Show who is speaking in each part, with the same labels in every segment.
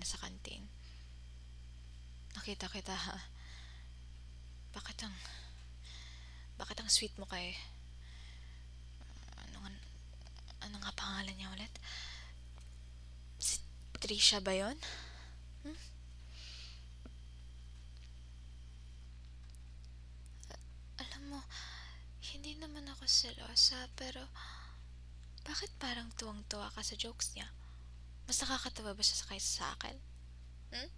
Speaker 1: kanina sa kantin. Nakita kita ha. Bakit ang, bakit ang sweet mo kay, ano nga, ano nga pangalan niya ulit? Si Trisha ba yun? Hmm? Alam mo, hindi naman ako selosa, pero bakit parang tuwang-tuwa ka sa jokes niya? Mas nakakatawa ba siya kaysa sa akin? Hmm?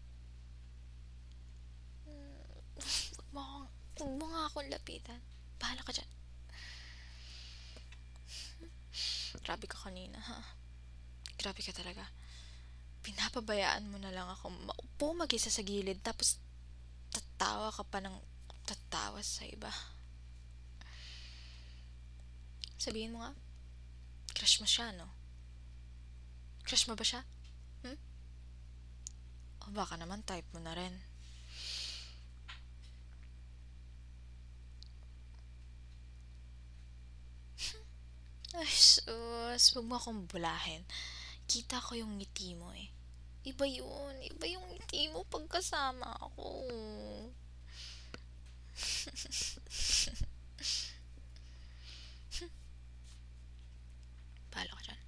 Speaker 1: Huwag mo akong, huwag mo nga akong lapitan. Bahala ka dyan. Grabe ka kanina, ha? Grabe ka talaga. Pinapabayaan mo na lang ako maupo mag-isa sa gilid, tapos tatawa ka pa ng tatawa sa iba. Sabihin mo nga, crush mo siya, no? Crush mo ba siya? Hmm? O baka naman type mo na rin. Ay, sus, huwag mo akong bulahin. Kita ko yung ngiti mo eh. Iba yun. Iba yung ngiti mo pagkasama ako. Bahala ka dyan.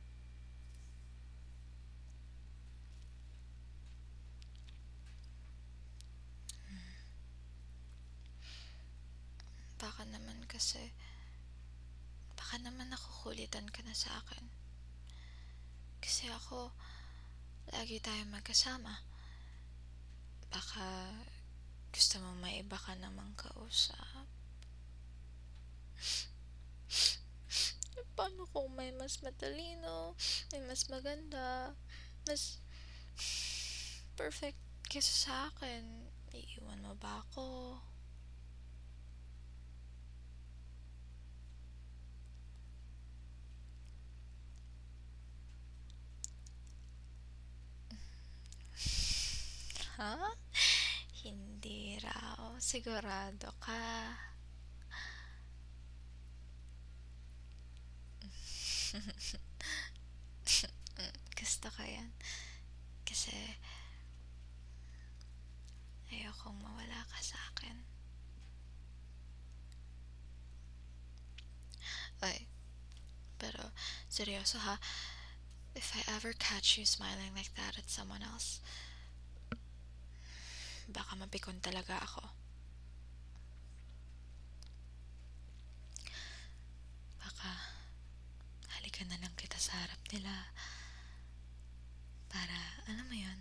Speaker 1: Baka naman kasi, baka naman nakukulitan ka na sa akin. Kasi ako, lagi tayo magkasama. Baka gusto mo may iba ka namang kausap. Paano kung may mas matalino, may mas maganda, mas perfect kesa sa akin? Iiwan mo ba ako? Ha? Hindi raw. Sigurado ka. Gusto ko yan. Kasi ayokong mawala ka sa akin. Ay, pero seryoso ha. If I ever catch you smiling like that at someone else, baka mapikon talaga ako. Baka halikan na lang kita sa harap nila para, alam mo yun,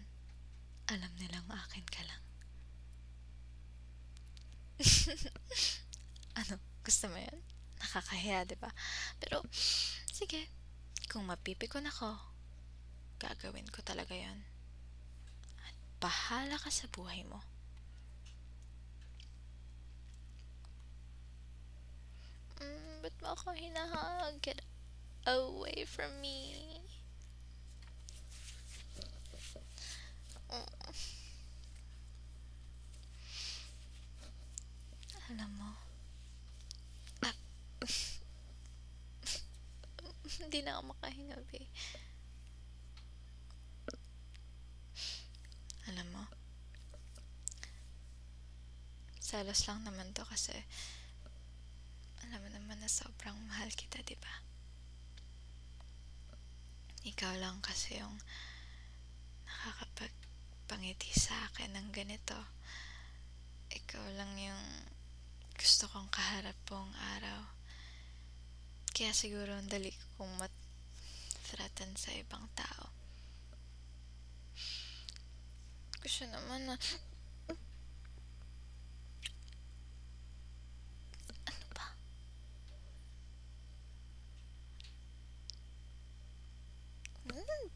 Speaker 1: alam nilang akin ka lang. Ano, gusto mo yun? Nakakahiya, diba? Pero, sige, kung mapipikon ako, gagawin ko talaga yun. At bahala ka sa buhay mo. Ba't mo ako hinahag? Get away from me. Alam mo, ah, hindi na ako makahinga, be. Alam mo, selos lang naman to kasi alam mo naman na sobrang mahal kita, diba? Ikaw lang kasi yung nakakapagpangiti sa akin ng ganito. Ikaw lang yung gusto kong kaharap buong araw. Kaya siguro ang dali kong threaten sa ibang tao. Gusto naman na, ano ba?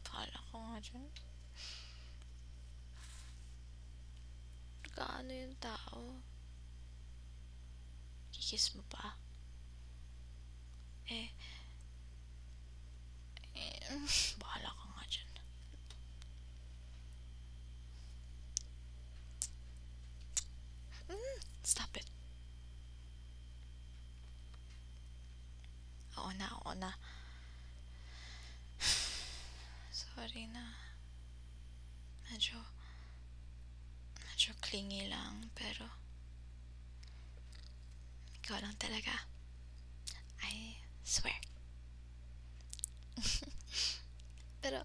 Speaker 1: Bahala ko nga dyan. Gaano yung tao? Kikis mo pa? Eh, bahala ka nga dyan. Stop it. Oo na, oo na. Sorry na. medyo clingy lang, pero ikaw lang talaga. I swear. Pero,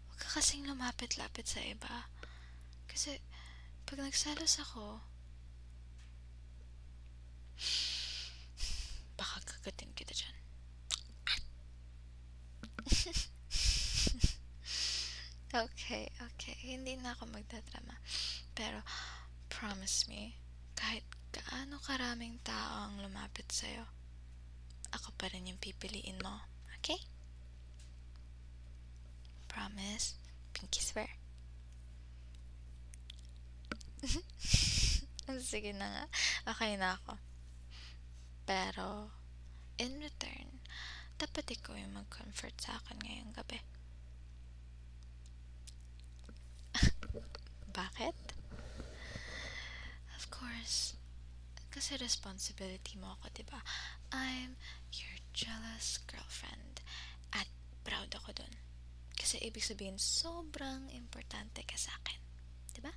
Speaker 1: huwag ka kasing lumapit-lapit sa iba. Kasi, pag nagselos ako, baka kagatin kita dyan. Okay, okay. Hindi na ako magdadrama. Pero, promise me, kahit gaano karaming tao ang lumapit sa'yo, ako pa rin yung pipiliin mo. Okay? Promise? Pinky swear. Sige na nga. Okay na ako. Pero, in return, dapat ikaw yung mag-comfort sa akin ngayong gabi. Bakit? Of course. Kasi responsibility mo ako, diba? I'm your jealous girlfriend. At proud ako dun. Kasi ibig sabihin, sobrang importante ka sa akin. Diba?